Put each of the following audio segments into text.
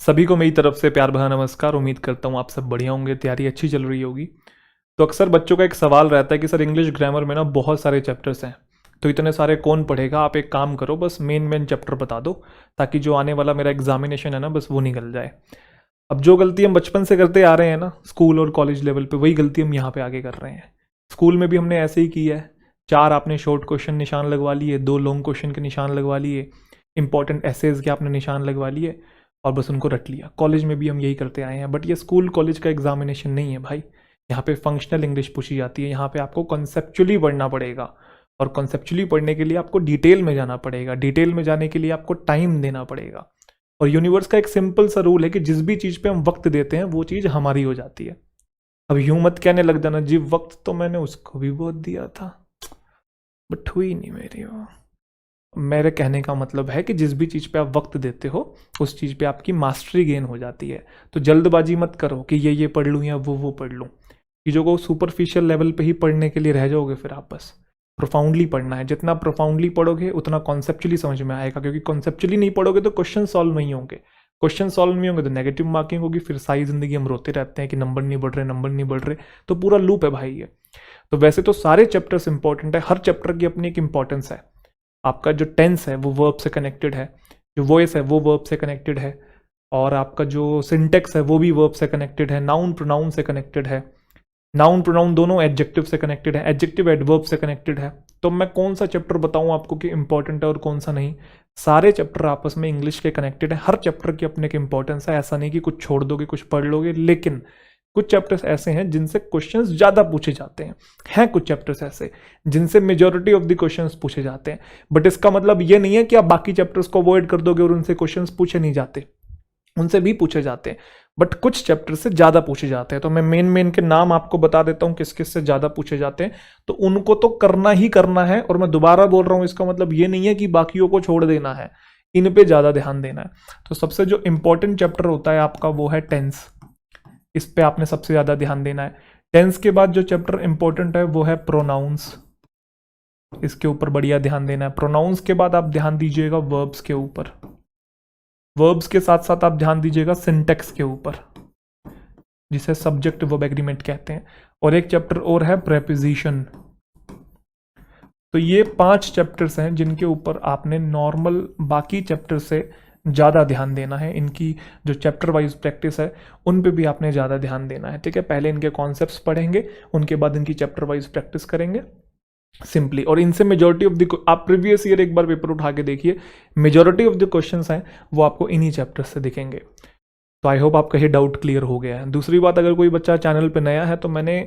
सभी को मेरी तरफ से प्यार भरा नमस्कार। उम्मीद करता हूँ आप सब बढ़िया होंगे, तैयारी अच्छी चल रही होगी। तो अक्सर बच्चों का एक सवाल रहता है कि सर इंग्लिश ग्रामर में ना बहुत सारे चैप्टर्स हैं, तो इतने सारे कौन पढ़ेगा। आप एक काम करो, बस मेन मेन चैप्टर बता दो, ताकि जो आने वाला मेरा एग्जामिनेशन है ना बस वो निकल जाए। अब जो गलती हम बचपन से करते आ रहे हैं ना स्कूल और कॉलेज लेवल पे, वही गलती हम यहाँ पे आगे कर रहे हैं। स्कूल में भी हमने ऐसे ही की है, 4 आपने शॉर्ट क्वेश्चन निशान लगवा लिए, 2 लॉन्ग क्वेश्चन के निशान लगवा लिए, इंपॉर्टेंट एसेज के आपने निशान लगवा लिए और बस उनको रट लिया। कॉलेज में भी हम यही करते आए हैं, बट ये स्कूल कॉलेज का एग्जामिनेशन नहीं है भाई। यहाँ पे फंक्शनल इंग्लिश पूछी जाती है, यहाँ पे आपको कॉन्सेप्चुअली पढ़ना पड़ेगा, और कॉन्सेप्चुअली पढ़ने के लिए आपको डिटेल में जाना पड़ेगा। डिटेल में जाने के लिए आपको टाइम देना पड़ेगा। और यूनिवर्स का एक सिंपल सा रूल है कि जिस भी चीज़ पे हम वक्त देते हैं वो चीज़ हमारी हो जाती है। अब यूं मत कहने लग जाना जी वक्त तो मैंने उसको भी बहुत दिया था बट हुई नहीं मेरी वो। मेरे कहने का मतलब है कि जिस भी चीज़ पे आप वक्त देते हो उस चीज़ पे आपकी मास्टरी गेन हो जाती है। तो जल्दबाजी मत करो कि ये पढ़ लूँ या वो पढ़ लूँ। चीज़ों को सुपरफिशियल लेवल पे ही पढ़ने के लिए रह जाओगे, फिर आप बस प्रोफाउंडली पढ़ना है। जितना प्रोफाउंडली पढ़ोगे उतना कॉन्सेप्चुअली समझ में आएगा, क्योंकि कॉन्सेप्चुअली नहीं पढ़ोगे तो क्वेश्चन सॉल्व नहीं होंगे। क्वेश्चन सॉल्व नहीं होंगे तो नेगेटिव मार्किंग होगी। फिर सारी जिंदगी हम रोते रहते हैं कि नंबर नहीं बढ़ रहे, नंबर नहीं बढ़ रहे। तो पूरा लूप है भाई ये। तो वैसे तो सारे चैप्टर्स इंपॉर्टेंट है, हर चैप्टर की अपनी एक इंपॉर्टेंस है। आपका जो टेंस है वो वर्ब से कनेक्टेड है, जो वॉइस है वो वर्ब से कनेक्टेड है, और आपका जो सिंटेक्स है वो भी वर्ब से कनेक्टेड है, नाउन प्रोनाउन से कनेक्टेड है, नाउन प्रोनाउन दोनों एडजेक्टिव से कनेक्टेड है, एडजेक्टिव एडवर्ब से कनेक्टेड है। तो मैं कौन सा चैप्टर बताऊं आपको कि इंपॉर्टेंट है और कौन सा नहीं। सारे चैप्टर आपस में इंग्लिश के कनेक्टेड है, हर चैप्टर की अपने एक इंपॉर्टेंस है। ऐसा नहीं कि कुछ छोड़ दोगे कुछ पढ़ लोगे, लेकिन कुछ चैप्टर्स ऐसे हैं जिनसे क्वेश्चंस ज़्यादा पूछे जाते हैं कुछ चैप्टर्स ऐसे जिनसे मेजॉरिटी ऑफ द क्वेश्चंस पूछे जाते हैं। बट इसका मतलब ये नहीं है कि आप बाकी चैप्टर्स को अवॉइड कर दोगे और उनसे क्वेश्चंस पूछे नहीं जाते, उनसे भी पूछे जाते हैं, बट कुछ चैप्टर से ज़्यादा पूछे जाते हैं। तो मैं मेन मेन के नाम आपको बता देता हूँ किस किस से ज़्यादा पूछे जाते हैं। तो उनको तो करना ही करना है, और मैं दोबारा बोल रहा हूँ इसका मतलब ये नहीं है कि बाकियों को छोड़ देना है, इन पे ज़्यादा ध्यान देना है। तो सबसे जो इंपॉर्टेंट चैप्टर होता है आपका वो है टेंस। इस पे आपने सबसे ज़्यादा ध्यान देना है। टेंस के बाद जो चैप्टर इंपॉर्टेंट है वो है प्रोनाउंस, इसके ऊपर बढ़िया ध्यान देना है। प्रोनाउंस के बाद आप ध्यान दीजिएगा वर्ब्स के ऊपर, वर्ब्स के साथ साथ आप ध्यान दीजिएगा सिंटेक्स के ऊपर, जिसे सब्जेक्ट वर्ब एग्रीमेंट कहते हैं, और एक चैप्टर और है प्रेपोजिशन। तो ये 5 चैप्टर्स हैं जिनके ऊपर आपने नॉर्मल बाकी चैप्टर से ज़्यादा ध्यान देना है। इनकी जो चैप्टर वाइज प्रैक्टिस है उन पे भी आपने ज़्यादा ध्यान देना है, ठीक है। पहले इनके कॉन्सेप्ट्स पढ़ेंगे, उनके बाद इनकी चैप्टर वाइज प्रैक्टिस करेंगे सिंपली। और इनसे मेजॉरिटी ऑफ द, आप प्रीवियस ईयर एक बार पेपर उठा के देखिए, मेजॉरिटी ऑफ द क्वेश्चंस हैं वो आपको इन्हीं चैप्टर्स से दिखेंगे। तो आई होप आपका ये डाउट क्लियर हो गया है। दूसरी बात, अगर कोई बच्चा चैनल पे नया है तो मैंने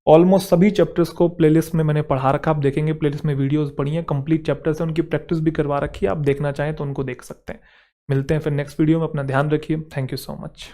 ऑलमोस्ट सभी चैप्टर्स को प्लेलिस्ट में मैंने पढ़ा रखा। आप देखेंगे प्लेलिस्ट में वीडियोस पढ़ी हैं, कंप्लीट चैप्टर्स हैं, उनकी प्रैक्टिस भी करवा रखी है। आप देखना चाहें तो उनको देख सकते हैं। मिलते हैं फिर नेक्स्ट वीडियो में। अपना ध्यान रखिए। Thank you so much.